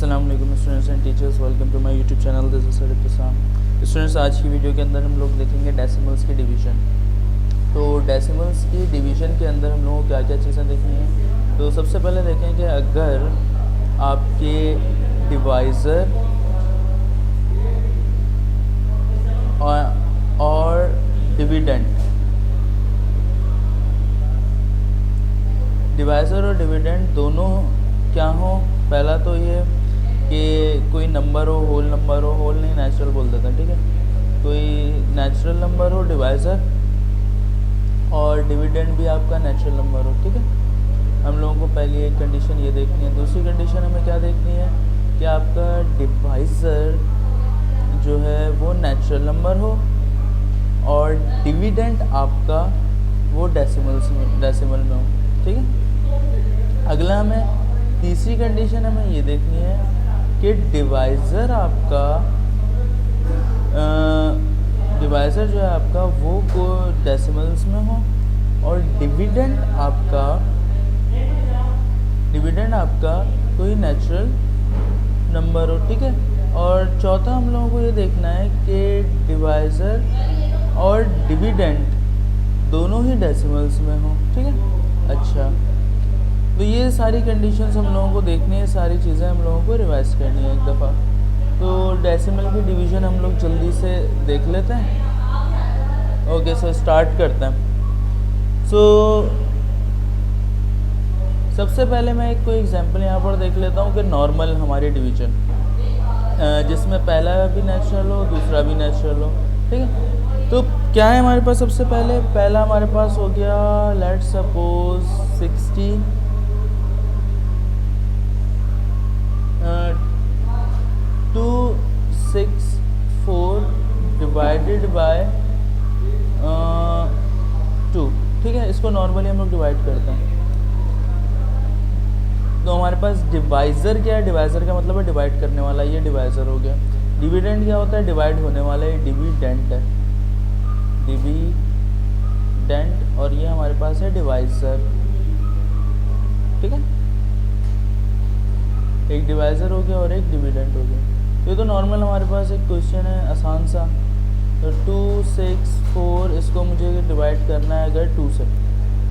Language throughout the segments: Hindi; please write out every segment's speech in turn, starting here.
अस्सलाम वालेकुम students and teachers, welcome to my YouTube channel. This is sir इब्तिसाम। Students, आज की वीडियो के अंदर हम लोग देखेंगे डेसिमल्स की डिवीज़न। तो डेसिमल्स की डिवीज़न के अंदर हम लोगों को क्या क्या चीज़ें देखनी है। तो सबसे पहले देखें कि अगर आपके डिवाइज़र और डिविडेंड दोनों क्या हो। पहला तो ये कि कोई नंबर हो, होल नंबर हो, होल नहीं नेचुरल बोल देते हैं, ठीक है। कोई नेचुरल नंबर हो डिवाइज़र और डिविडेंड भी आपका नेचुरल नंबर हो, ठीक है। हम लोगों को पहली एक कंडीशन ये देखनी है। दूसरी कंडीशन हमें क्या देखनी है कि आपका डिवाइज़र जो है वो नेचुरल नंबर हो और डिविडेंड आपका वो डेसिमल में हो, ठीक है। अगला हमें तीसरी कंडीशन हमें ये देखनी है कि डिवाइज़र जो है आपका वो को डेसिमल्स में हो और डिविडेंड आपका कोई नेचुरल नंबर हो, ठीक है। और चौथा हम लोगों को ये देखना है कि डिवाइज़र और डिविडेंड दोनों ही डेसिमल्स में हो, ठीक है। अच्छा, तो ये सारी कंडीशंस हम लोगों को देखनी है, सारी चीज़ें हम लोगों को रिवाइज करनी है एक दफ़ा। तो डेसिमल की डिवीज़न हम लोग जल्दी से देख लेते हैं। ओके, सो स्टार्ट करते हैं। सो सबसे पहले मैं कोई एग्जांपल यहाँ पर देख लेता हूँ कि नॉर्मल हमारी डिवीज़न जिसमें पहला भी नेचुरल हो, दूसरा भी नेचुरल हो, ठीक है। तो क्या है हमारे पास, सबसे पहला हमारे पास हो गया, लेट्स सपोज 60 264 डिवाइडेड बाय 2, ठीक है। इसको नॉर्मली हम लोग डिवाइड करते हैं। तो हमारे पास डिवाइज़र क्या है, डिवाइज़र का मतलब है डिवाइड करने वाला, ये डिवाइज़र हो गया। डिविडेंड क्या होता है, डिवाइड होने वाला, ये डिविडेंट है, डिविडेंट। और ये हमारे पास है डिवाइज़र, ठीक है। एक डिवाइज़र हो गया और एक डिविडेंट हो गया। ये तो नॉर्मल हमारे पास एक क्वेश्चन है आसान सा। तो 264 इसको मुझे डिवाइड करना है अगर 2 से,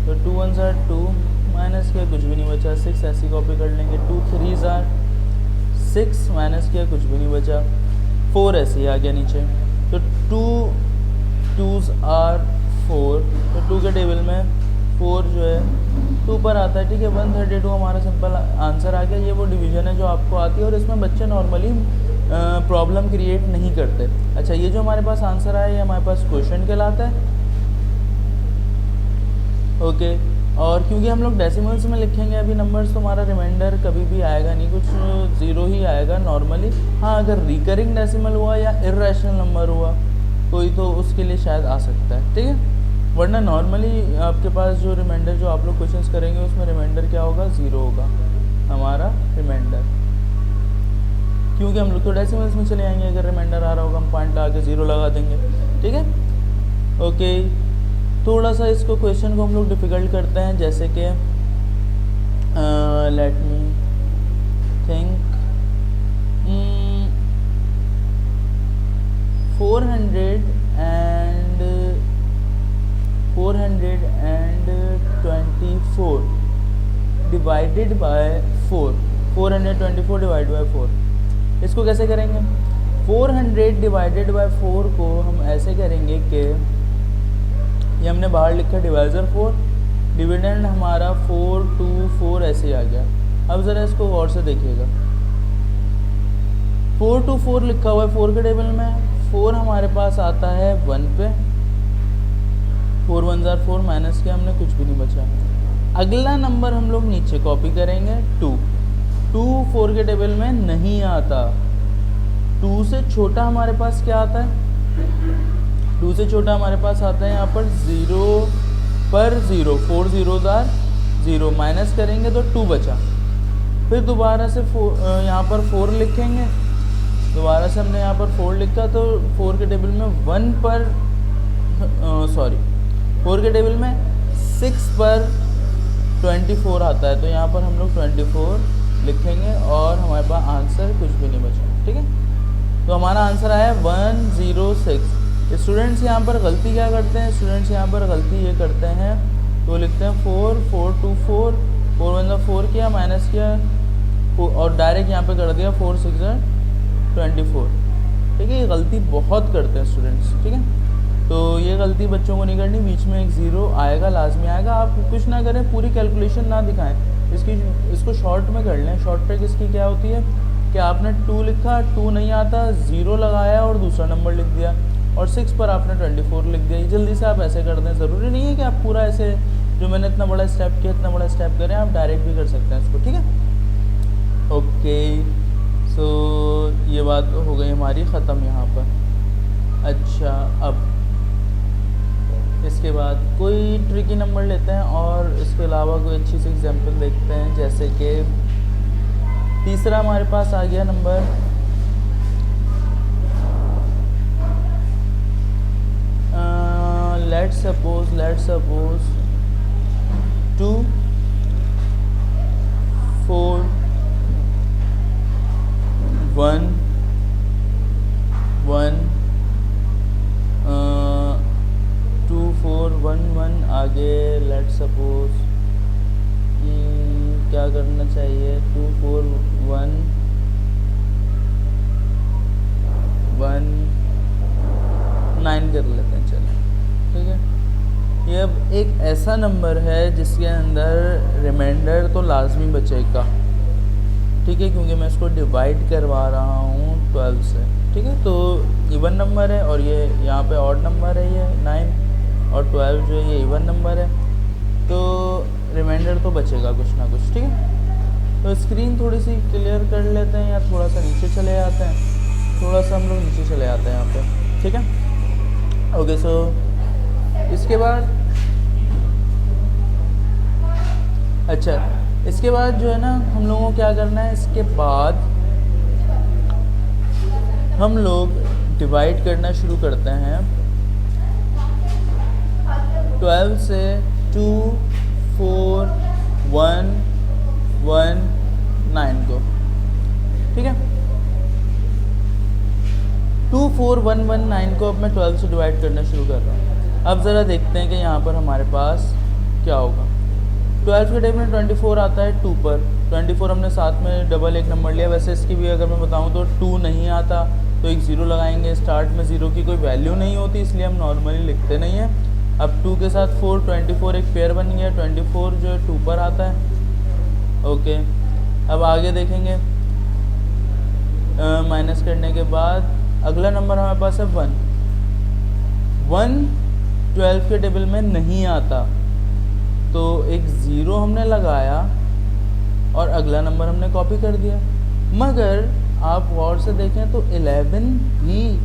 तो 2 1 ज़ार 2 माइनस किया कुछ भी नहीं बचा, 6 ऐसी कॉपी कर लेंगे। 2 3 ज़ार 6 माइनस किया कुछ भी नहीं बचा, 4 ऐसे ही आ गया नीचे। तो 2 2s आर 4, तो 2 के टेबल में 4 जो है 2 पर आता है, ठीक है। 132 हमारा सिंपल आंसर आ गया। ये वो डिवीज़न है जो आपको आती है और इसमें बच्चे नॉर्मली प्रॉब्लम क्रिएट नहीं करते। अच्छा, ये जो हमारे पास आंसर आया ये हमारे पास क्वेश्चन कहलाता है, ओके। और क्योंकि हम लोग डेसिमल्स में लिखेंगे अभी नंबर्स, तो हमारा रिमाइंडर कभी भी आएगा नहीं, कुछ ज़ीरो ही आएगा नॉर्मली। हाँ, अगर रिकरिंग डेसिमल हुआ या इर्रेशनल नंबर हुआ कोई, तो उसके लिए शायद आ सकता है, ठीक है। वरना नॉर्मली आपके पास जो रिमाइंडर जो आप लोग क्वेश्चंस करेंगे उसमें रिमाइंडर क्या होगा, ज़ीरो होगा हमारा रिमाइंडर, क्योंकि हम लोग तो डेसिमल्स में चले आएंगे। अगर रिमाइंडर आ रहा होगा हम पॉइंट लगा के ज़ीरो लगा देंगे, ठीक है। ओके, थोड़ा सा इसको क्वेश्चन को हम लोग डिफ़िकल्ट करते हैं, जैसे कि let me think 424 divided by 4, 424 divide by 4, इसको कैसे करेंगे। 400 डिवाइडेड बाय 4 को हम ऐसे करेंगे कि ये हमने बाहर लिखा डिवाइज़र 4, डिविडेंड हमारा 4 2 4 ऐसे ही आ गया। अब ज़रा इसको गौर से देखिएगा, 4 2 4 लिखा हुआ है 4 के टेबल में। 4 हमारे पास आता है 1 पे, 4 1 ज़ार 4 माइनस किया हमने, कुछ भी नहीं बचा। अगला नंबर हम लोग नीचे कॉपी करेंगे, 2 4 के टेबल में नहीं आता। 2 से छोटा हमारे पास क्या आता है, 2 से छोटा हमारे पास आता है यहाँ पर 0 पर 0, 4 0 ज़ार 0 माइनस करेंगे तो 2 बचा। फिर दोबारा से यहाँ पर 4 लिखेंगे, दोबारा से हमने यहाँ पर 4 लिखा तो 4 के टेबल में 1 पर 4 के टेबल में 6 पर 24 आता है, तो यहाँ पर हम लोग 24 लिखेंगे और हमारे पास आंसर कुछ भी नहीं बचा। ठीक है, तो हमारा आंसर आया 106। स्टूडेंट्स यहाँ पर गलती क्या करते हैं, स्टूडेंट्स यहाँ पर गलती ये करते हैं तो लिखते हैं 4 4 2 4 4 1 4 किया, माइनस किया और डायरेक्ट यहाँ पे कर दिया 4 6 24। ठीक है, ये गलती बहुत करते हैं स्टूडेंट्स। ठीक है, तो ये गलती बच्चों को नहीं करनी, बीच में एक ज़ीरो आएगा, लाजमी आएगा। आप कुछ ना करें, पूरी कैलकुलेशन ना दिखाएं, इसको शॉर्ट में कर लें। शॉर्ट ट्रिक इसकी क्या होती है कि आपने 2 लिखा, 2 नहीं आता, ज़ीरो लगाया और दूसरा नंबर लिख दिया, और 6 पर आपने 24 लिख दिया। जल्दी से आप ऐसे कर दें, ज़रूरी नहीं है कि आप पूरा ऐसे जो मैंने इतना बड़ा स्टेप किया इतना बड़ा स्टेप करें, आप डायरेक्ट भी कर सकते हैं इसको। ठीक है, ओके, सो ये बात हो गई हमारी ख़त्म यहाँ पर। अच्छा, अब इसके बाद कोई ट्रिकी नंबर लेते हैं और इसके अलावा कोई अच्छी सी एग्जांपल देखते हैं। जैसे कि तीसरा हमारे पास आ गया नंबर लेट्स सपोज 2 4 1 1 2 4 1 1 आगे लेट्स सपोज क्या करना चाहिए, 2 4 1 1 9 कर लेते हैं, चलो। ठीक है, ये अब एक ऐसा नंबर है जिसके अंदर रिमाइंडर तो लाजमी बचेगा। ठीक है, क्योंकि मैं इसको डिवाइड करवा रहा हूँ 12 से। ठीक है, तो इवन नंबर है और ये यहाँ पे ऑड नंबर है, ये 9 और 12 जो है ये इवन नंबर है, तो रिमाइंडर तो बचेगा कुछ ना कुछ। ठीक है, तो स्क्रीन थोड़ी सी क्लियर कर लेते हैं या थोड़ा सा नीचे चले जाते हैं, थोड़ा सा हम लोग नीचे चले जाते हैं यहाँ पे। ठीक है, ओके, सो इसके बाद अच्छा, इसके बाद जो है ना हम लोगों को क्या करना है, इसके बाद हम लोग डिवाइड करना शुरू करते हैं 12 से 2 4 1 1 9 को। ठीक है, 2 4 1 1 9 को अब मैं 12 से डिवाइड करना शुरू कर रहा हूँ। अब ज़रा देखते हैं कि यहाँ पर हमारे पास क्या होगा। 12 के टेबल में 24 आता है 2 पर, 24 हमने साथ में डबल एक नंबर लिया। वैसे इसकी भी अगर मैं बताऊँ तो 2 नहीं आता तो एक ज़ीरो लगाएंगे, स्टार्ट में ज़ीरो की कोई वैल्यू नहीं होती इसलिए हम नॉर्मली लिखते नहीं हैं। अब 2 के साथ 4 24 एक पेयर बन गया, 24 जो है 2 पर आता है। ओके, अब आगे देखेंगे, माइनस करने के बाद अगला नंबर हमारे पास है 1 12 के टेबल में नहीं आता तो एक ज़ीरो हमने लगाया और अगला नंबर हमने कॉपी कर दिया। मगर आप गौर से देखें तो 11 भी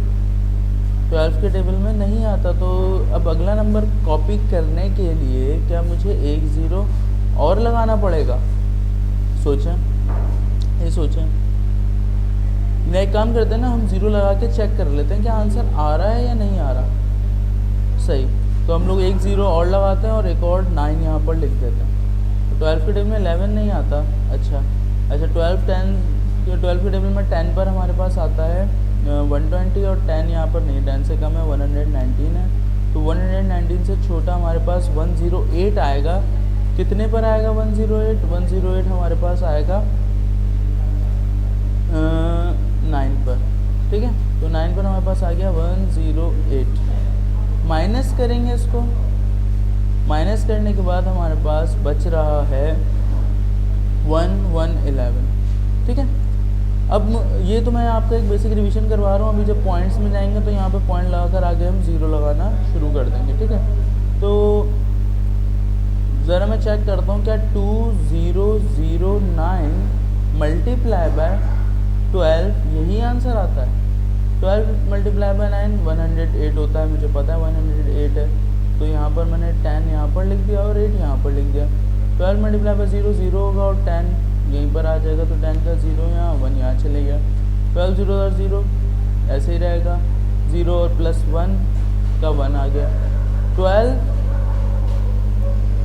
12 के टेबल में नहीं आता, तो अब अगला नंबर कॉपी करने के लिए क्या मुझे एक ज़ीरो और लगाना पड़ेगा? सोचें, ये सोचें। एक काम करते हैं ना, हम ज़ीरो लगा के चेक कर लेते हैं क्या आंसर आ रहा है या नहीं आ रहा। सही, तो हम लोग एक ज़ीरो और लगाते हैं और एक और 9 यहाँ पर लिख देते हैं। तो 12 के टेबल में 11 नहीं आता। अच्छा 12 के टेबल में 10 पर हमारे पास आता है 120 और 10 यहाँ पर नहीं, 10 से कम है, 119 है। तो 119 से छोटा हमारे पास 108 आएगा। कितने पर आएगा 108? 108 हमारे पास आएगा 9 पर। ठीक है, तो 9 पर हमारे पास आ गया 108। माइनस करेंगे इसको, माइनस करने के बाद हमारे पास बच रहा है 1111। ठीक है, अब ये तो मैं आपका एक बेसिक रिवीजन करवा रहा हूँ। अभी जब पॉइंट्स में जाएंगे तो यहाँ पे पॉइंट लगाकर आगे हम ज़ीरो लगाना शुरू कर देंगे। ठीक है, तो ज़रा मैं चेक करता हूँ क्या 2009 मल्टीप्लाई बाय 12 यही आंसर आता है। 12 मल्टीप्लाई बाय 9 108 होता है, मुझे पता है 108 है। तो यहाँ पर मैंने 10 यहाँ पर लिख दिया और 8 यहाँ पर लिख दिया। 12 मल्टीप्लाई बाय 0 0 होगा और 10 यहीं पर आ जाएगा, तो 10 का 0 यहाँ 1 यहाँ चले गया। 12 0 और 0 ऐसे ही रहेगा, 0 और प्लस 1 का 1 आ गया।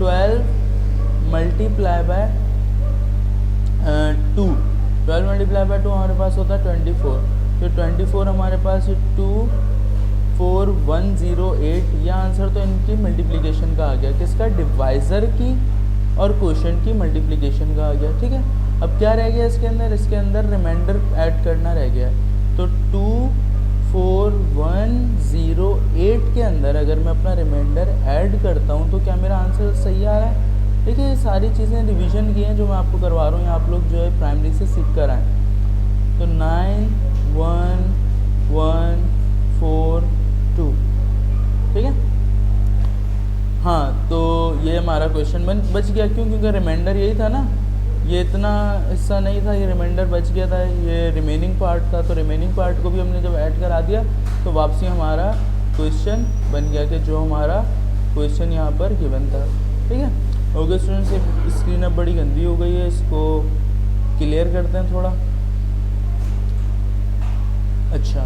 12 मल्टीप्लाई बाय 2, 12 मल्टीप्लाई बाय 2 हमारे पास होता है 24, तो 24 हमारे पास 24108। यह आंसर तो इनकी मल्टीप्लिकेशन का आ गया, किसका, डिवाइज़र की और क्वोशिएंट की मल्टीप्लिकेशन का आ गया। ठीक है, अब क्या रह गया इसके अंदर, इसके अंदर रिमाइंडर ऐड करना रह गया है। तो 24108 के अंदर अगर मैं अपना रिमाइंडर ऐड करता हूँ तो क्या मेरा आंसर सही आ रहा है। देखिए ये सारी चीज़ें रिवीजन की हैं जो मैं आपको करवा रहा हूँ, आप लोग जो है प्राइमरी से सीख कर आएँ। तो 91142, ठीक है। हाँ, तो ये हमारा क्वेश्चन बच गया, क्यों, क्योंकि रिमाइंडर यही था ना, ये इतना हिस्सा नहीं था, ये रिमाइंडर बच गया था, ये रिमेनिंग पार्ट था। तो रिमेनिंग पार्ट को भी हमने जब ऐड करा दिया तो वापसी हमारा क्वेश्चन बन गया कि जो हमारा क्वेश्चन यहाँ पर गिवन था। ठीक है, ओके स्टूडेंट्स, स्क्रीन अब बड़ी गंदी हो गई है, इसको क्लियर करते हैं थोड़ा। अच्छा,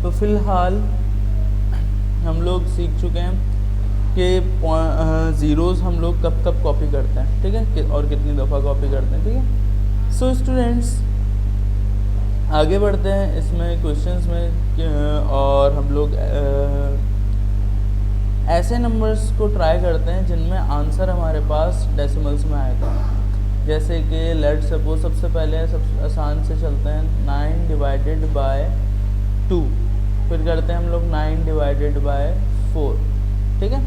तो फ़िलहाल हम लोग सीख चुके हैं कि ज़ीरोज़ हम लोग कब कब कॉपी करते हैं, ठीक है, और कितनी दफ़ा कॉपी करते हैं। ठीक है, सो स्टूडेंट्स आगे बढ़ते हैं इसमें क्वेश्चंस में, और हम लोग ऐसे नंबर्स को ट्राई करते हैं जिनमें आंसर हमारे पास डेसिमल्स में आएगा। जैसे कि लेट सपोज सबसे पहले सबसे आसान से चलते हैं, 9 डिवाइडेड बाय 2, फिर करते हैं हम लोग 9 डिवाइडेड बाय 4। ठीक है,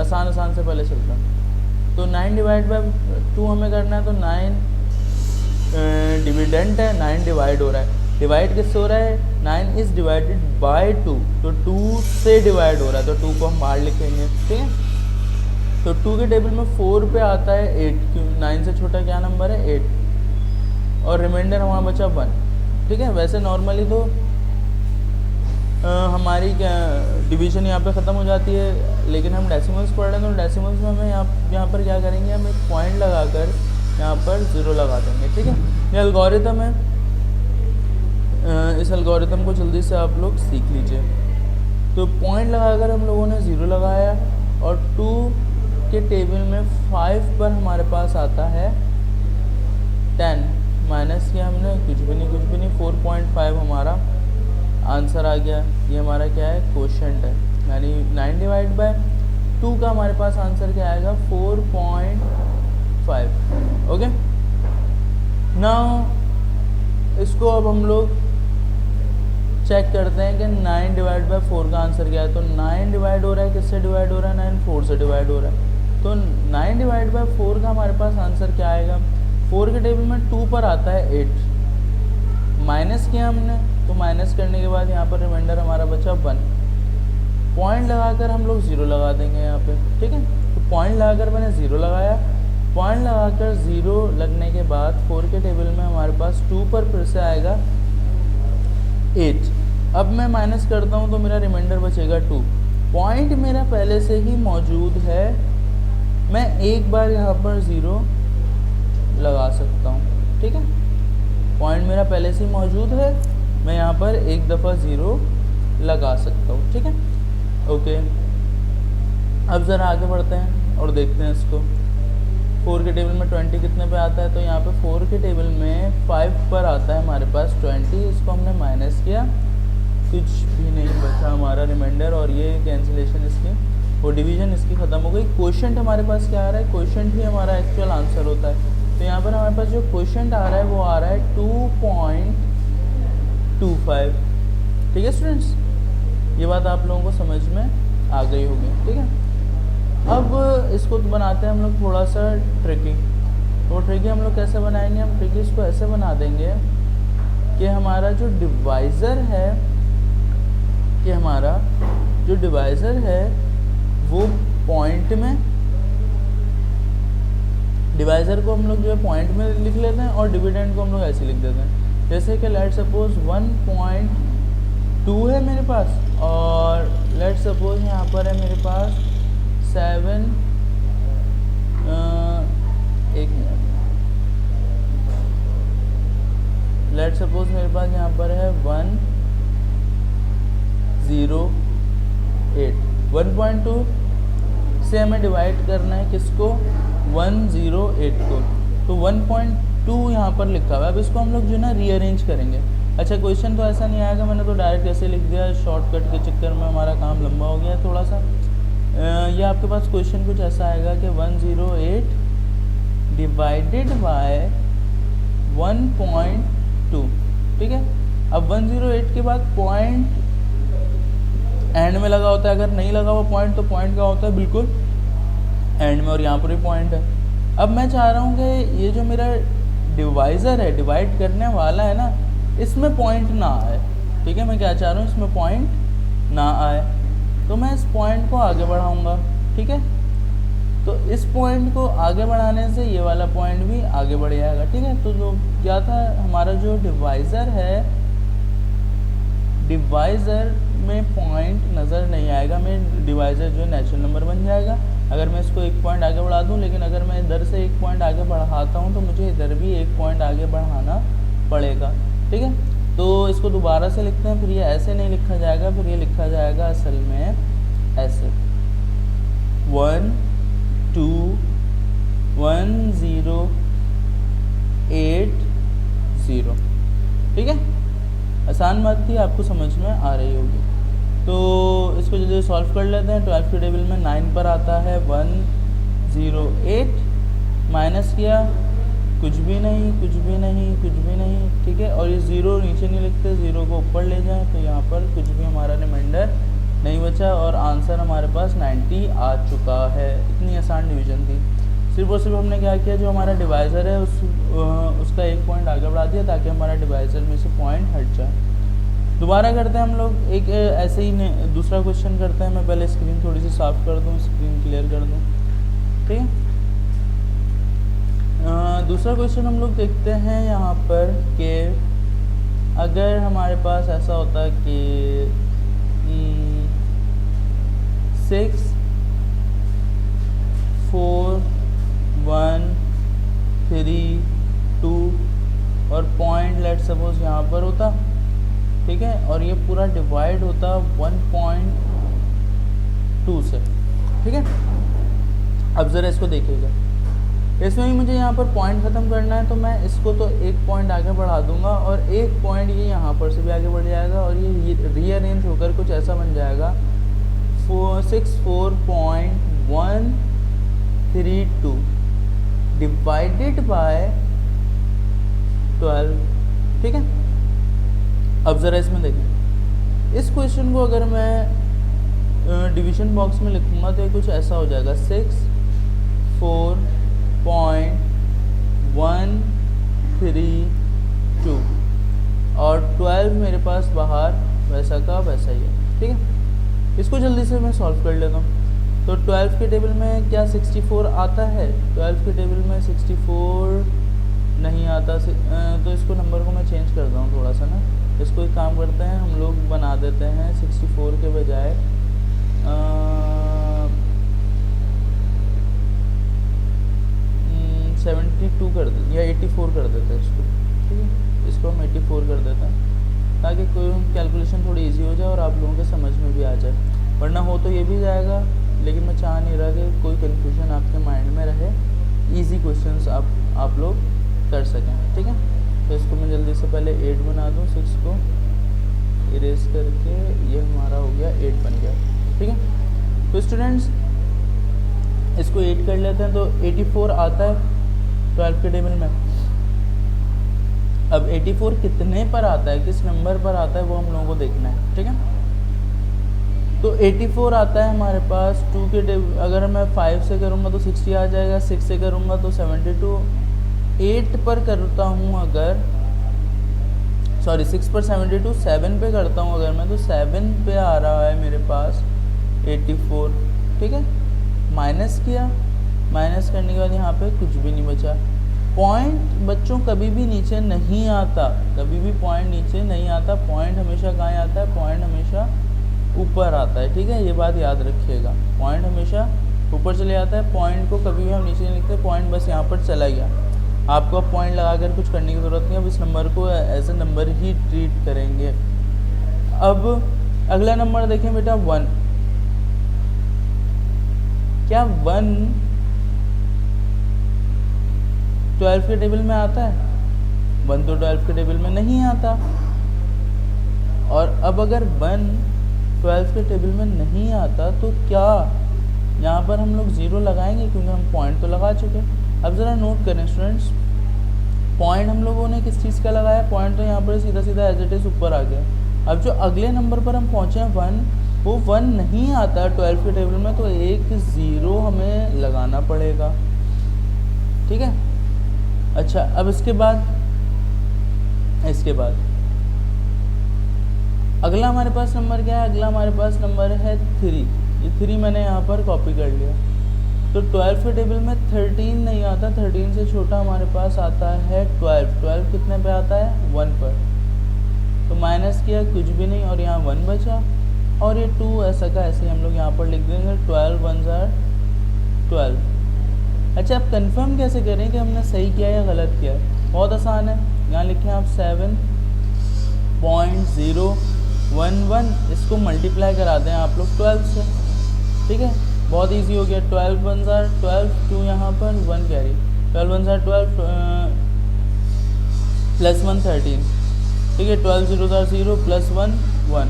आसान से पहले चलता है। तो 9 डिवाइड बाय 2 हमें करना है, तो 9 डिविडेंट है, 9 डिवाइड हो रहा है, डिवाइड किससे हो रहा है, 9 इज़ डिवाइडेड बाय 2, तो 2 से डिवाइड हो रहा है, तो 2 को हम बाहर लिखेंगे। ठीक है, तो 2 के टेबल में 4 पे आता है 8, क्यों, 9 से छोटा क्या नंबर है, 8, और रिमाइंडर हमारा बचा 1। ठीक है, वैसे नॉर्मली तो हमारी डिवीज़न यहाँ पे ख़त्म हो जाती है, लेकिन हम डेसिमल्स पढ़ रहे हैं, तो डेसिमल्स में हमें यहाँ पर क्या करेंगे, हम एक पॉइंट लगाकर यहाँ पर 0 लगा देंगे। ठीक है, ये एल्गोरिथम है, इस एल्गोरिथम को जल्दी से आप लोग सीख लीजिए। तो पॉइंट लगाकर हम लोगों ने 0 लगाया, और 2 के टेबल में 5 पर हमारे पास आता है 10, माइनस किया हमने, कुछ भी नहीं, 4.5 हमारा आंसर आ गया। ये हमारा क्या है, क्वोशिएंट है, यानी 9 डिवाइड बाय 2 का हमारे पास आंसर क्या आएगा, 4.5। ओके, नाउ इसको अब हम लोग चेक करते हैं कि 9 डिवाइड बाय 4 का आंसर क्या है। तो 9 डिवाइड हो रहा है, किससे डिवाइड हो रहा है, 9 4 से डिवाइड हो रहा है, तो 9 डिवाइड बाय 4 का हमारे पास आंसर क्या आएगा, 4 के टेबल में 2 पर आता है 8, माइनस किया हमने, तो माइनस करने के बाद यहाँ पर रिमाइंडर हमारा बचा 1। पॉइंट लगाकर हम लोग 0 लगा देंगे यहाँ पे। ठीक है, तो पॉइंट लगाकर मैंने 0 लगाया, पॉइंट लगाकर 0 लगने के बाद 4 के टेबल में हमारे पास 2 पर फिर से आएगा 8। अब मैं माइनस करता हूँ तो मेरा रिमाइंडर बचेगा 2। पॉइंट मेरा पहले से ही मौजूद है, मैं एक बार यहाँ पर 0 लगा सकता हूँ। ठीक है, पॉइंट मेरा पहले से ही मौजूद है, मैं यहाँ पर एक दफ़ा 0 लगा सकता हूँ। ठीक है, ओके, अब ज़रा आगे बढ़ते हैं और देखते हैं इसको। 4 के टेबल में 20 कितने पे आता है, तो यहाँ पे 4 के टेबल में 5 पर आता है हमारे पास 20, इसको हमने माइनस किया, कुछ भी नहीं बचा हमारा रिमाइंडर, और ये कैंसिलेशन इसकी, वो डिवीज़न इसकी ख़त्म हो गई। क्वोशिएंट हमारे पास क्या आ रहा है, क्वोशिएंट ही हमारा एक्चुअल आंसर होता है। तो यहाँ पर हमारे पास जो क्वोशिएंट आ रहा है वो आ रहा है 2.25। ठीक है स्टूडेंट्स, ये बात आप लोगों को समझ में आ गई होगी। ठीक है, अब इसको तो बनाते हैं हम लोग थोड़ा सा ट्रिकी। तो ट्रिकी हम लोग कैसे बनाएंगे, हम ट्रिकी इसको ऐसे बना देंगे कि हमारा जो डिवाइज़र है वो पॉइंट में, डिवाइज़र को हम लोग जो है पॉइंट में लिख लेते हैं, और डिविडेंड को हम लोग ऐसे लिख देते हैं। जैसे कि लेट सपोज 1.2 है मेरे पास, और लेट सपोज यहाँ पर है मेरे पास 7, एक मिनट, लेट सपोज मेरे पास यहाँ पर है 108। 1.2 से हमें डिवाइड करना है किसको, 108 को, तो 1.2 2 यहाँ पर लिखा हुआ है। अब इसको हम लोग जो है ना रीअरेंज करेंगे। अच्छा, क्वेश्चन तो ऐसा नहीं आएगा, मैंने तो डायरेक्ट ऐसे लिख दिया, शॉर्टकट के चक्कर में हमारा काम लंबा हो गया थोड़ा सा। ये आपके पास क्वेश्चन कुछ ऐसा आएगा कि 108 डिवाइडेड बाय 1.2, ठीक है। अब 108 के बाद पॉइंट एंड में लगा होता है, अगर नहीं लगा हुआ पॉइंट तो पॉइंट का होता है बिल्कुल एंड में, और यहाँ पर भी पॉइंट है। अब मैं चाह रहा हूँ कि ये जो मेरा डिवाइज़र है, डिवाइड करने वाला है ना, इसमें पॉइंट ना आए, ठीक है। मैं क्या चाह रहा हूँ, इसमें पॉइंट ना आए, तो मैं इस पॉइंट को आगे बढ़ाऊँगा, ठीक है। तो इस पॉइंट को आगे बढ़ाने से ये वाला पॉइंट भी आगे बढ़ जाएगा, ठीक है। तो जो क्या था, हमारा जो डिवाइज़र है, डिवाइज़र में पॉइंट नज़र नहीं आएगा, मैं डिवाइज़र जो नेचुरल नंबर बन जाएगा अगर मैं इसको एक पॉइंट आगे बढ़ा दूं। लेकिन अगर मैं इधर से एक पॉइंट आगे बढ़ाता हूं तो मुझे इधर भी एक पॉइंट आगे बढ़ाना पड़ेगा, ठीक है। तो इसको दोबारा से लिखते हैं, फिर ये ऐसे नहीं लिखा जाएगा, फिर ये लिखा जाएगा असल में ऐसे 1 2 1 0 8 0, ठीक है। आसान बात थी, आपको समझ में आ रही होगी। तो इसको जल्दी सॉल्व कर लेते हैं। 12 के टेबल में 9 पर आता है 108, माइनस किया, कुछ भी नहीं, कुछ भी नहीं, कुछ भी नहीं, ठीक है। और ये 0 नीचे नहीं लिखते, 0 को ऊपर ले जाएं तो यहाँ पर कुछ भी हमारा रिमाइंडर नहीं बचा, और आंसर हमारे पास 90 आ चुका है। इतनी आसान डिवीज़न थी। सिर्फ और सिर्फ हमने क्या किया, जो हमारा डिवाइज़र है उसका एक पॉइंट आगे बढ़ा दिया ताकि हमारा डिवाइज़र में से पॉइंट हट जाए। दोबारा करते हैं हम लोग एक ऐसे ही दूसरा क्वेश्चन करते हैं। मैं पहले स्क्रीन थोड़ी सी साफ़ कर दूं, स्क्रीन क्लियर कर दूं, ठीक है। दूसरा क्वेश्चन हम लोग देखते हैं यहाँ पर कि अगर हमारे पास ऐसा होता कि 6 4 1 3 2 और पॉइंट लेट सपोज यहाँ पर होता, ठीक है, और ये पूरा डिवाइड होता 1.2 से, ठीक है। अब ज़रा इसको देखिएगा, इसमें भी मुझे यहाँ पर पॉइंट ख़त्म करना है, तो मैं इसको तो एक पॉइंट आगे बढ़ा दूंगा और एक पॉइंट ये यहाँ पर से भी आगे बढ़ जाएगा और ये रीअरेंज होकर कुछ ऐसा बन जाएगा 64.132 डिवाइडेड बाय 12, ठीक है। अब ज़रा इसमें देखें, इस क्वेश्चन को अगर मैं डिवीज़न बॉक्स में लिखूँगा तो ये कुछ ऐसा हो जाएगा 64.132 और 12 मेरे पास बाहर वैसा का वैसा ही है, ठीक है। इसको जल्दी से मैं सॉल्व कर लेता हूँ। तो 12 के टेबल में क्या 64 आता है? 12 के टेबल में 64 नहीं आता, तो इसको नंबर को मैं चेंज करता हूँ थोड़ा सा ना। इसको एक काम करते हैं, हम लोग बना देते हैं 64 के बजाय 72 कर देते या 84 कर देते हैं इसको, ठीक है। इसको हम 84 कर देते हैं ताकि कोई कैलकुलेशन थोड़ी इजी हो जाए और आप लोगों के समझ में भी आ जाए, वरना हो तो ये भी जाएगा, लेकिन मैं चाह नहीं रहा कि कोई कन्फ्यूजन आपके माइंड में रहे, इजी क्वेश्चंस आप लोग कर सकें, ठीक है। तो इसको मैं जल्दी से पहले 8 बना दूँ, 6 को इरेज करके ये हमारा हो गया 8 बन गया, ठीक है। तो स्टूडेंट्स इसको 8 कर लेते हैं, तो 84 आता है 12 के टेबल में। अब 84 कितने पर आता है, किस नंबर पर आता है, वो हम लोगों को देखना है, ठीक है। तो 84 आता है हमारे पास 2 के टेबल, अगर मैं 5 से करूँगा तो 60 आ जाएगा, 6 से करूँगा तो 72, 8 पर करता हूँ अगर, सॉरी 6 पर 72, 7 पे करता हूँ अगर मैं, तो 7 पे आ रहा है मेरे पास 84, ठीक है। माइनस किया, माइनस करने के बाद यहाँ पे कुछ भी नहीं बचा। पॉइंट बच्चों कभी भी नीचे नहीं आता, कभी भी पॉइंट नीचे नहीं आता, पॉइंट हमेशा कहाँ आता है, पॉइंट हमेशा ऊपर आता है, ठीक है। ये बात याद रखिएगा, पॉइंट हमेशा ऊपर चले आता है, पॉइंट को कभी भी हम नीचे नहीं लिखते, पॉइंट बस यहाँ पर चला गया। आपको अब पॉइंट लगाकर कुछ करने की ज़रूरत नहीं है, अब इस नंबर को एज ए नंबर ही ट्रीट करेंगे। अब अगला नंबर देखें बेटा 1, क्या 1 12 के टेबल में आता है, 1 तो 12 के टेबल में नहीं आता। और अब अगर 1 12 के टेबल में नहीं आता तो क्या यहाँ पर हम लोग 0 लगाएंगे, क्योंकि हम पॉइंट तो लगा चुके हैं। अब ज़रा नोट करें स्टूडेंट्स, पॉइंट हम लोगों ने किस चीज़ का लगाया, पॉइंट तो यहाँ पर सीधा सीधा एज इट इज़ ऊपर आ गया। अब जो अगले नंबर पर हम पहुँचे हैं 1, वो 1 नहीं आता 12 के टेबल में, तो एक 0 हमें लगाना पड़ेगा, ठीक है। अच्छा, अब इसके बाद अगला हमारे पास नंबर क्या है, अगला हमारे पास नंबर है 3। ये 3 मैंने यहाँ पर कॉपी कर लिया। तो 12 के टेबल में 13 नहीं आता, 13 से छोटा हमारे पास आता है 12। 12 कितने पे आता है, 1 पर। तो माइनस किया, कुछ भी नहीं, और यहाँ 1 बचा, और ये 2 ऐसा का ऐसे हम लोग यहाँ पर लिख देंगे, 12 1 12। अच्छा, आप कंफर्म कैसे करें कि हमने सही किया या गलत किया? बहुत आसान है, यहाँ लिखें आप 7.011, इसको मल्टीप्लाई करा दें आप लोग 12 से, ठीक है। बहुत इजी हो गया, 12 1 12, 2 यहाँ पर 1 कैरी, 12 1 12 प्लस 1 13, ठीक है। 12 0 0 प्लस 1 1,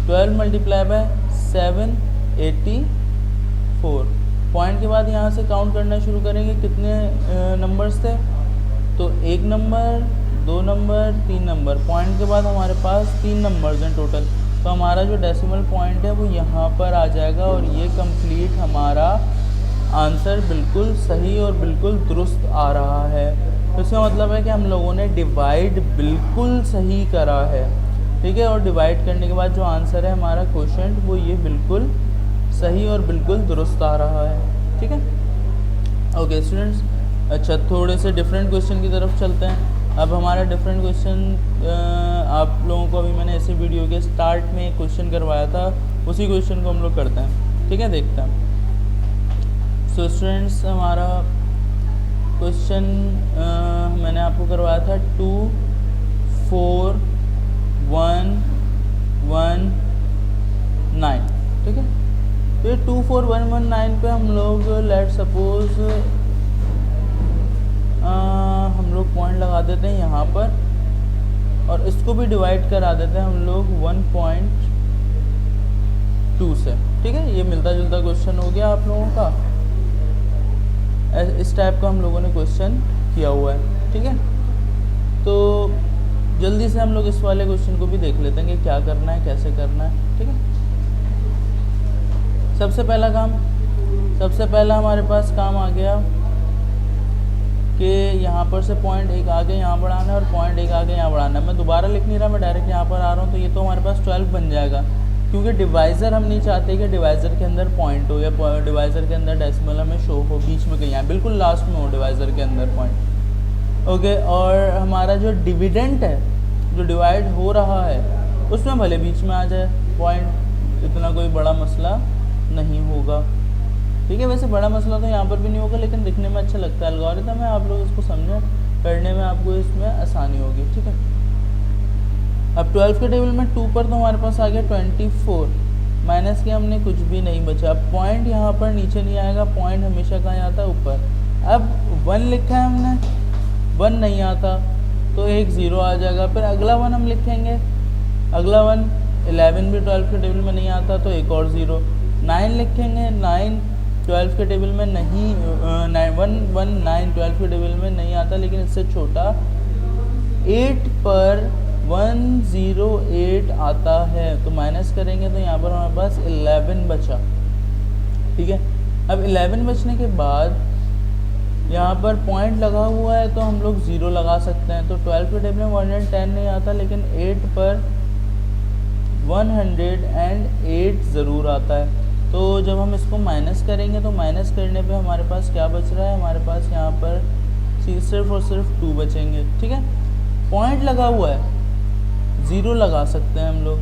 12 मल्टीप्लाई बाय 7 84। पॉइंट के बाद यहाँ से काउंट करना शुरू करेंगे, कितने नंबर्स थे, तो 1 नंबर 2 नंबर 3 नंबर, पॉइंट के बाद हमारे पास 3 नंबर्स हैं टोटल। तो हमारा जो डेसिमल पॉइंट है वो यहाँ पर आ जाएगा, और ये कंप्लीट हमारा आंसर बिल्कुल सही और बिल्कुल दुरुस्त आ रहा है। तो इसका मतलब है कि हम लोगों ने डिवाइड बिल्कुल सही करा है, ठीक है। और डिवाइड करने के बाद जो आंसर है हमारा क्वोशिएंट, वो ये बिल्कुल सही और बिल्कुल दुरुस्त आ रहा है, ठीक है। ओके स्टूडेंट्स, अच्छा थोड़े से डिफरेंट क्वेश्चन की तरफ चलते हैं। अब हमारा डिफरेंट क्वेश्चन आप लोगों को अभी मैंने ऐसी वीडियो के स्टार्ट में एक क्वेश्चन करवाया था, उसी क्वेश्चन को हम लोग करते हैं, ठीक है, देखते हैं। सो स्टूडेंट्स, हमारा क्वेश्चन मैंने आपको करवाया था 2 4 1 1 9, ठीक है। तो ये 2 4 1 1 9 पे हम लोग लेट सपोज हम लोग पॉइंट लगा देते हैं यहाँ पर, और इसको भी डिवाइड करा देते हैं हम लोग 1.2 से, ठीक है। ये मिलता जुलता क्वेश्चन हो गया आप लोगों का, इस टाइप का हम लोगों ने क्वेश्चन किया हुआ है, ठीक है। तो जल्दी से हम लोग इस वाले क्वेश्चन को भी देख लेते हैं कि क्या करना है, कैसे करना है, ठीक है। सबसे पहला हमारे पास काम आ गया कि यहाँ पर से पॉइंट 1 आगे यहाँ बढ़ाना है, और पॉइंट 1 आगे यहाँ बढ़ाना है। मैं दोबारा लिख नहीं रहा, मैं डायरेक्ट यहाँ पर आ रहा हूँ। तो ये तो हमारे पास 12 बन जाएगा, क्योंकि डिवाइज़र हम नहीं चाहते कि डिवाइज़र के अंदर पॉइंट हो, या डिवाइज़र के अंदर डेसिमल हमें शो हो बीच में कहीं, बिल्कुल लास्ट में हो डिवाइज़र के अंदर पॉइंट, ओके। और हमारा जो डिविडेंट है, जो डिवाइड हो रहा है, उसमें भले बीच में आ जाए पॉइंट, इतना कोई बड़ा मसला नहीं होगा, ठीक है। वैसे बड़ा मसला तो यहाँ पर भी नहीं होगा, लेकिन दिखने में अच्छा लगता है। एल्गोरिथम है, आप लोग इसको समझें, करने में आपको इसमें आसानी होगी, ठीक है। अब 12 के टेबल में 2 पर तो हमारे पास आ गया 24, माइनस के हमने कुछ भी नहीं बचा। अब पॉइंट यहाँ पर नीचे नहीं आएगा, पॉइंट हमेशा कहाँ आता है, ऊपर। अब 1 लिखा है हमने, 1 नहीं आता तो एक 0 आ जाएगा। फिर अगला 1 हम लिखेंगे, अगला 1 11 भी 12 के टेबल में नहीं आता तो एक और 0। 9 लिखेंगे, 9 12 के टेबल में नहीं, 9 1 1 9 12 के टेबल में नहीं आता, लेकिन इससे छोटा 8 पर 108 आता है। तो माइनस करेंगे तो यहाँ पर हमारे पास 11 बचा, ठीक है। अब 11 बचने के बाद यहाँ पर पॉइंट लगा हुआ है तो हम लोग 0 लगा सकते हैं। तो 12 के टेबल में 110 नहीं आता, लेकिन 8 पर 108 ज़रूर आता है। तो जब हम इसको माइनस करेंगे तो माइनस करने पे हमारे पास क्या बच रहा है, हमारे पास यहाँ पर सिर्फ और सिर्फ 2 बचेंगे, ठीक है। पॉइंट लगा हुआ है, 0 लगा सकते हैं हम लोग।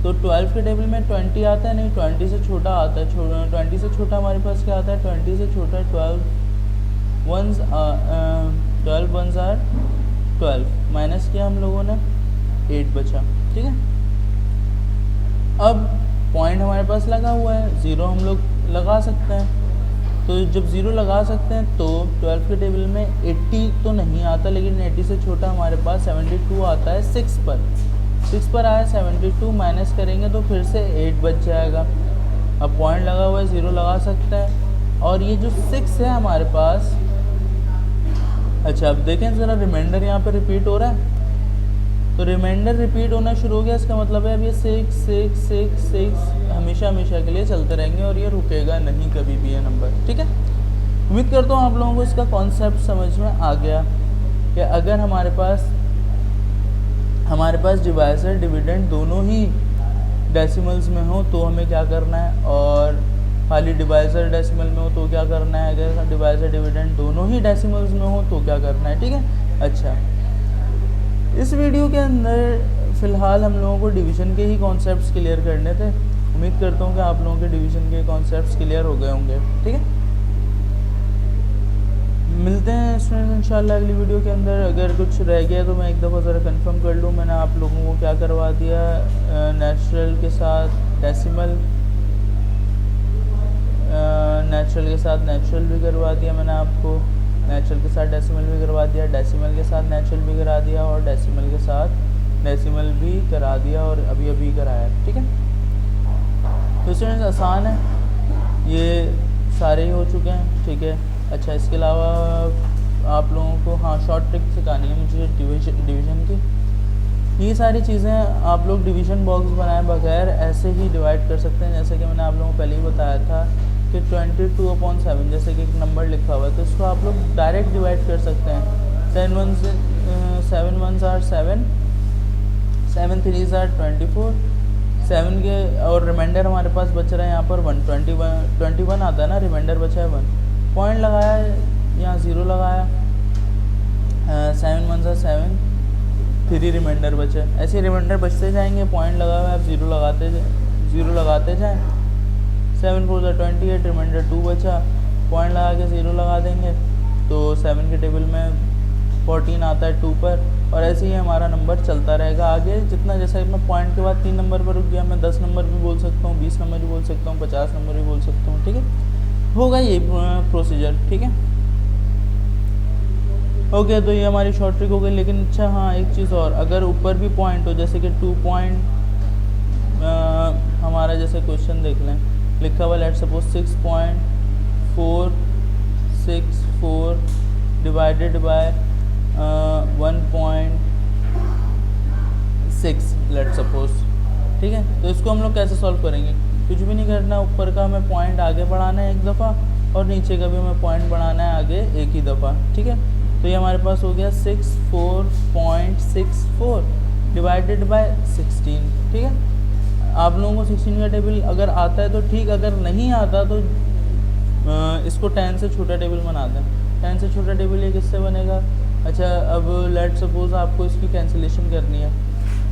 तो 12 के टेबल में 20 आता है, नहीं 20 से छोटा आता है। 20 से छोटा हमारे पास क्या आता है, 20 से छोटा 12 1s 12 माइनस किया हम लोगों ने, 8 बचा, ठीक है। अब पॉइंट हमारे पास लगा हुआ है, 0 हम लोग लगा सकते हैं। तो जब ज़ीरो लगा सकते हैं तो 12 के टेबल में 80 तो नहीं आता, लेकिन 80 से छोटा हमारे पास 72 आता है 6 पर आया 72, माइनस करेंगे तो फिर से 8 बच जाएगा। अब पॉइंट लगा हुआ है, ज़ीरो लगा सकता है। और ये जो 6 है हमारे पास, अच्छा अब देखें ज़रा, रिमाइंडर यहाँ पर रिपीट हो रहा है, तो रिमाइंडर रिपीट होना शुरू हो गया, इसका मतलब है अब ये 6 6 6 6 हमेशा के लिए चलते रहेंगे और ये रुकेगा नहीं कभी भी ये नंबर, ठीक है। उम्मीद करता हूँ आप लोगों को इसका कॉन्सेप्ट समझ में आ गया कि अगर हमारे पास डिवाइज़र डिविडेंड दोनों ही डेसिमल्स में हो तो हमें क्या करना है, और खाली डिवाइज़र डेसिमल में हो तो क्या करना है, अगर डिवाइज़र डिविडेंड दोनों ही डेसिमल्स में हो तो क्या करना है, ठीक है। अच्छा, इस वीडियो के अंदर फ़िलहाल हम लोगों को डिवीज़न के ही कॉन्सेप्ट्स क्लियर करने थे। उम्मीद करता हूँ कि आप लोगों के डिवीज़न के कॉन्सेप्ट्स क्लियर हो गए होंगे, ठीक है। मिलते हैं स्टूडेंट्स इंशाल्लाह अगली वीडियो के अंदर। अगर कुछ रह गया तो मैं एक दफ़ा ज़रा कंफर्म कर लूँ, मैंने आप लोगों को क्या करवा दिया, नेचुरल के साथ डेसिमल, नेचुरल के साथ नेचुरल भी करवा दिया मैंने आपको, नेचुरल के साथ डेसिमल भी करवा दिया, डेसिमल के साथ नेचुरल भी करा दिया, और डेसिमल के साथ डेसिमल भी करा दिया, और अभी कराया, ठीक है। तो स्टूडेंट्स आसान है, ये सारे ही हो चुके हैं, ठीक है। अच्छा, इसके अलावा आप लोगों को हाँ शॉर्ट ट्रिक सिखानी है मुझे डिवीज़न की। ये सारी चीज़ें आप लोग डिवीज़न बॉक्स बनाए बगैर ऐसे ही डिवाइड कर सकते हैं, जैसे कि मैंने आप लोगों को पहले ही बताया था कि 22/7 जैसे कि एक नंबर लिखा हुआ है तो इसको आप लोग डायरेक्ट डिवाइड कर सकते हैं। 7 1s are 7, 7 3s are 24, 7 के और रिमाइंडर हमारे पास बच रहा है यहाँ पर 21 आता है ना, रिमाइंडर बचा है 1, पॉइंट लगाया यहाँ 0 लगाया, 7 1s are 7, 3 रिमाइंडर बचे। ऐसे रिमाइंडर बचते जाएंगे, पॉइंट लगा हुआ है, आप 0 लगाते जाएँ। 7 4s are 28, रिमाइंडर 2 बचा, पॉइंट लगा के 0 लगा देंगे तो 7 के टेबल में 14 आता है 2 पर, और ऐसे ही हमारा नंबर चलता रहेगा आगे। जितना जैसे मैं पॉइंट के बाद 3 नंबर पर रुक गया, मैं 10 नंबर भी बोल सकता हूँ, 20 नंबर भी बोल सकता हूँ, 50 नंबर भी बोल सकता हूँ, ठीक है। होगा ये प्रोसीजर, ठीक है। ओके, तो ये हमारी शॉर्ट ट्रिक हो गई। लेकिन अच्छा हाँ, एक चीज़ और, अगर ऊपर भी पॉइंट हो, जैसे कि 2 पॉइंट, हमारा जैसे क्वेश्चन देख लें, लिखा हुआ let's suppose 6.464 divided by 1.6 let's suppose, ठीक है। तो इसको हम लोग कैसे सॉल्व करेंगे, कुछ भी नहीं करना, ऊपर का हमें पॉइंट आगे बढ़ाना है एक दफ़ा, और नीचे का भी हमें पॉइंट बढ़ाना है आगे एक ही दफ़ा, ठीक है। तो ये हमारे पास हो गया 64.64 डिवाइडेड बाय 16, ठीक है। आप लोगों को 16 का टेबल अगर आता है तो ठीक, अगर नहीं आता तो इसको 10 से छोटा टेबल बना दें। 10 से छोटा टेबल ये किससे बनेगा, अच्छा अब लेट सपोज आपको इसकी कैंसिलेशन करनी है,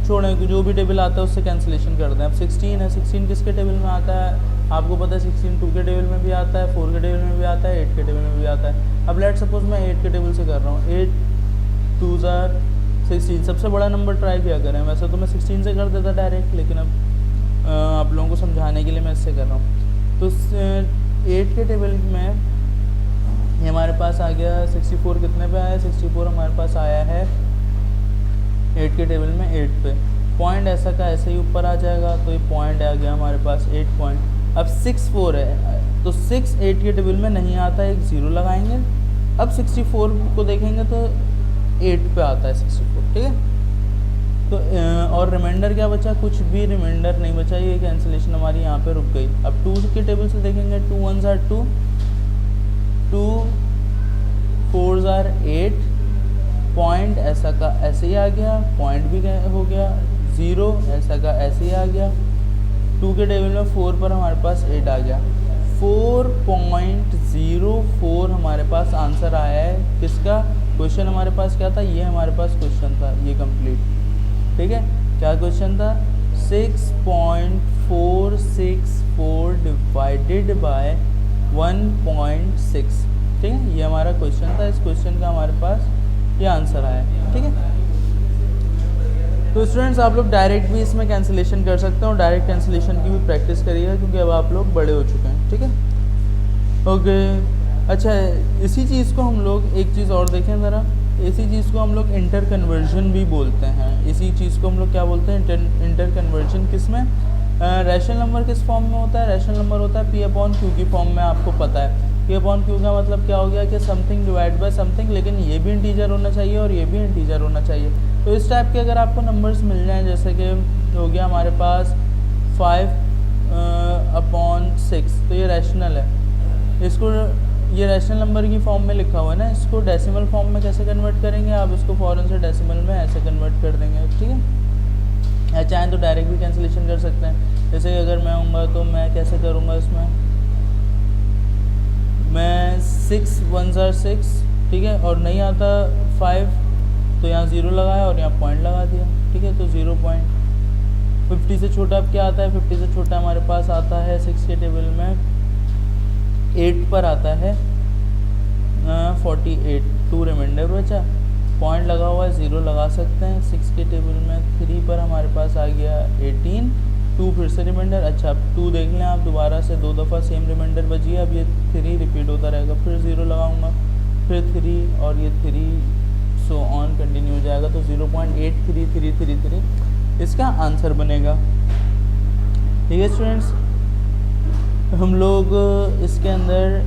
छोड़ें जो भी टेबल आता है उससे कैंसिलेशन कर दें। अब 16 है, 16 किसके टेबल में आता है आपको पता है, 16 2 के टेबल में भी आता है, 4 के टेबल में भी आता है, 8 के टेबल में भी आता है। अब लेट सपोज मैं 8 के टेबल से कर रहा हूँ, 8 2s are 16, सबसे बड़ा नंबर ट्राई किया करें। वैसे तो मैं 16 से कर देता डायरेक्ट, लेकिन अब आप लोगों को समझाने के लिए मैं इससे कर रहा हूँ। तो 8 के टेबल में ये हमारे पास आ गया 64, कितने पे आया 64 हमारे पास आया है 8 के टेबल में 8 पे, पॉइंट ऐसा का ऐसे ही ऊपर आ जाएगा, तो ये पॉइंट आ गया हमारे पास 8 पॉइंट। अब 64 है तो 6 8 के टेबल में नहीं आता, एक 0 लगाएंगे। अब 64 को देखेंगे तो 8 पे आता है 64, ठीक है। तो और रिमाइंडर क्या बचा, कुछ भी रिमाइंडर नहीं बचा, ये कैंसिलेशन हमारी यहाँ पे रुक गई। अब 2 के टेबल से देखेंगे, 2 1s are 2, 2 4s are 8, point ऐसा का ऐसे ही आ गया, पॉइंट भी हो गया, 0 ऐसा का ऐसे ही आ गया। 2 के टेबल में 4 पर हमारे पास 8 आ गया, 4.04 हमारे पास आंसर आया है। किसका क्वेश्चन हमारे पास क्या था, ये हमारे पास क्वेश्चन था, ये कंप्लीट, ठीक है। क्या क्वेश्चन था, 6.464 डिवाइडेड बाय 1.6, ठीक है। ये हमारा क्वेश्चन था, इस क्वेश्चन का हमारे पास ये आंसर आया, ठीक है। तो स्टूडेंट्स आप लोग डायरेक्ट भी इसमें कैंसिलेशन कर सकते हो, डायरेक्ट कैंसिलेशन की भी प्रैक्टिस करिएगा क्योंकि अब आप लोग बड़े हो चुके हैं, ठीक है। ओके। अच्छा, इसी चीज़ को हम लोग एक चीज़ और देखें ज़रा, इसी चीज़ को हम लोग इंटर कन्वर्जन भी बोलते हैं। इसी चीज़ को हम लोग क्या बोलते हैं, इंटर कन्वर्जन। किस में? रैशनल नंबर किस फॉर्म में होता है? रैशनल नंबर होता है पी अपॉन क्यू की फॉर्म में, आपको पता है। पी अपॉन क्यू का मतलब क्या हो गया कि समथिंग डिवाइड बाय समथिंग, लेकिन ये भी इंटीजर होना चाहिए और ये भी इंटीजर होना चाहिए। तो इस टाइप के अगर आपको नंबर्स मिल जाएँ, जैसे कि हो गया हमारे पास 5/6, तो ये रैशनल है। इसको, ये रैशनल नंबर की फॉर्म में लिखा हुआ है ना, इसको डेसिमल फॉर्म में कैसे कन्वर्ट करेंगे? आप इसको फ़ौरन से डेसिमल में ऐसे कन्वर्ट कर देंगे, ठीक है। या चाहें तो डायरेक्ट भी कैंसिलेशन कर सकते हैं। जैसे अगर मैं हूँगा तो मैं कैसे करूँगा, इसमें मैं 6 1 6, ठीक है, और नहीं आता 5, तो यहाँ 0 लगाया और यहाँ पॉइंट लगा दिया, ठीक है। तो 0.50 से छोटा अब क्या आता है? 50 से छोटा हमारे पास आता है 6 के टेबल में 8 पर आता है 48, 2 रिमाइंडर बचा, पॉइंट लगा हुआ है, 0 लगा सकते हैं। 6 के टेबल में 3 पर हमारे पास आ गया 18, 2 फिर से रिमाइंडर। अच्छा, अब 2 देख लें आप, दोबारा से 2 दफ़ा सेम रिमाइंडर बची है। अब ये 3 रिपीट होता रहेगा, फिर 0 लगाऊंगा, फिर 3 और ये 3, सो ऑन कंटिन्यू हो जाएगा। तो 0.8333 इसका आंसर बनेगा, ठीक है स्टूडेंट्स। हम लोग इसके अंदर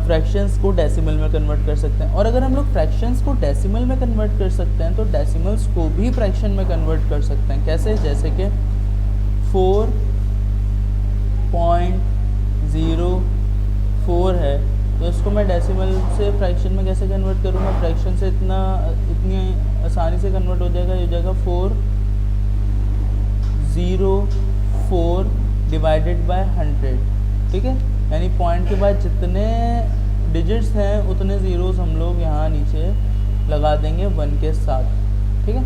फ्रैक्शंस को डेसिमल में कन्वर्ट कर सकते हैं, और अगर हम लोग फ्रैक्शंस को डेसिमल में कन्वर्ट कर सकते हैं तो डेसिमल्स को भी फ्रैक्शन में कन्वर्ट कर सकते हैं। कैसे? जैसे कि 4.04 है, तो इसको मैं डेसिमल से फ्रैक्शन में कैसे कन्वर्ट करूँगा? फ्रैक्शन से इतनी आसानी से कन्वर्ट हो जाएगा, ये हो जाएगा 404 डिवाइडेड बाय 100, ठीक है। यानी पॉइंट के बाद जितने डिजिट्स हैं उतने ज़ीरोज़ हम लोग यहाँ नीचे लगा देंगे 1 के साथ, ठीक है।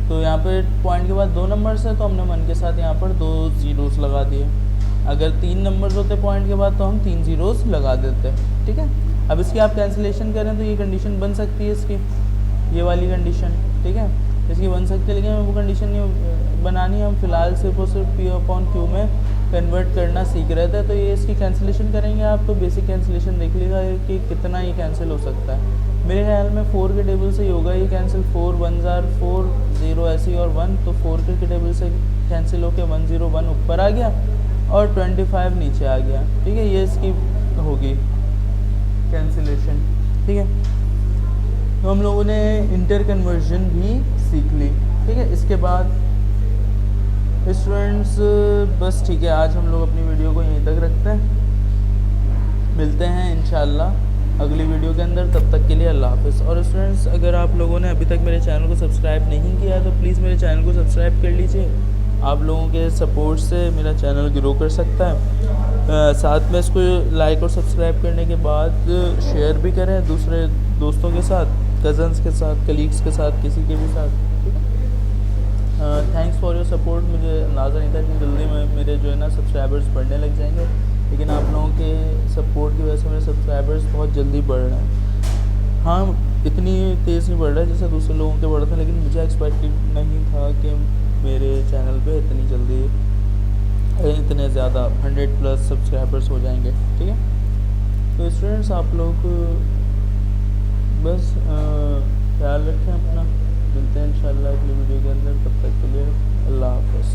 तो यहाँ पे पॉइंट के बाद 2 नंबर्स है, तो हमने 1 के साथ यहाँ पर 2 ज़ीरोज़ लगा दिए। अगर 3 नंबर्स होते पॉइंट के बाद तो हम 3 ज़ीरोज़ लगा देते, ठीक है। अब इसकी आप कैंसिलेशन करें तो ये कंडीशन बन सकती है इसकी, ये वाली कंडीशन, ठीक है, इसकी बन सकती है। लेकिन वो कंडीशन नहीं बनानी, हम फ़िलहाल सिर्फ और सिर्फ पी अपॉन क्यू में कन्वर्ट करना सीख रहे थे। तो ये इसकी कैंसिलेशन करेंगे आप, तो बेसिक कैंसिलेशन देख लीजिएगा कि कितना ये कैंसिल हो सकता है। मेरे ख्याल में 4 के टेबल से ही होगा ये कैंसिल, 4 1 4 0 ऐसी और 1, तो 4 के टेबल से कैंसिल होकर 101 ऊपर आ गया और 25 नीचे आ गया, ठीक है। ये इसकी होगी कैंसिलेशन, ठीक है। तो हम लोगों ने इंटर कन्वर्जन भी सीख ली, ठीक है। इसके बाद स्टूडेंट्स बस ठीक है, आज हम लोग अपनी वीडियो को यहीं तक रखते हैं, मिलते हैं इंशाल्लाह अगली वीडियो के अंदर। तब तक के लिए अल्लाह हाफ़िज़। और स्टूडेंट्स, अगर आप लोगों ने अभी तक मेरे चैनल को सब्सक्राइब नहीं किया है तो प्लीज़ मेरे चैनल को सब्सक्राइब कर लीजिए। आप लोगों के सपोर्ट से मेरा चैनल ग्रो कर सकता है। साथ में इसको लाइक और सब्सक्राइब करने के बाद शेयर भी करें दूसरे दोस्तों के साथ, कज़न्स के साथ, कलीग्स के साथ, किसी के भी साथ, ठीक है। Thanks for your support. मुझे अंदाज़ा नहीं था कि जल्दी में मेरे जो है ना सब्सक्राइबर्स बढ़ने लग जाएंगे, लेकिन आप लोगों के सपोर्ट की वजह से मेरे सब्सक्राइबर्स बहुत जल्दी बढ़ रहे हैं। हाँ, इतनी तेज़ नहीं बढ़ रहा है जैसे दूसरे लोगों के बढ़ रहे थे, लेकिन मुझे एक्सपेक्टेड नहीं था कि मेरे चैनल पे इतनी जल्दी इतने ज़्यादा 100+ सब्सक्राइबर्स हो जाएंगे, ठीक है। तो स्टूडेंट्स, आप लोग बस ख्याल रखें अपना, मिलते हैं इंशाल्लाह अगली वीडियो के अंदर। तब तक के लिए अल्लाह हाफ़िज़।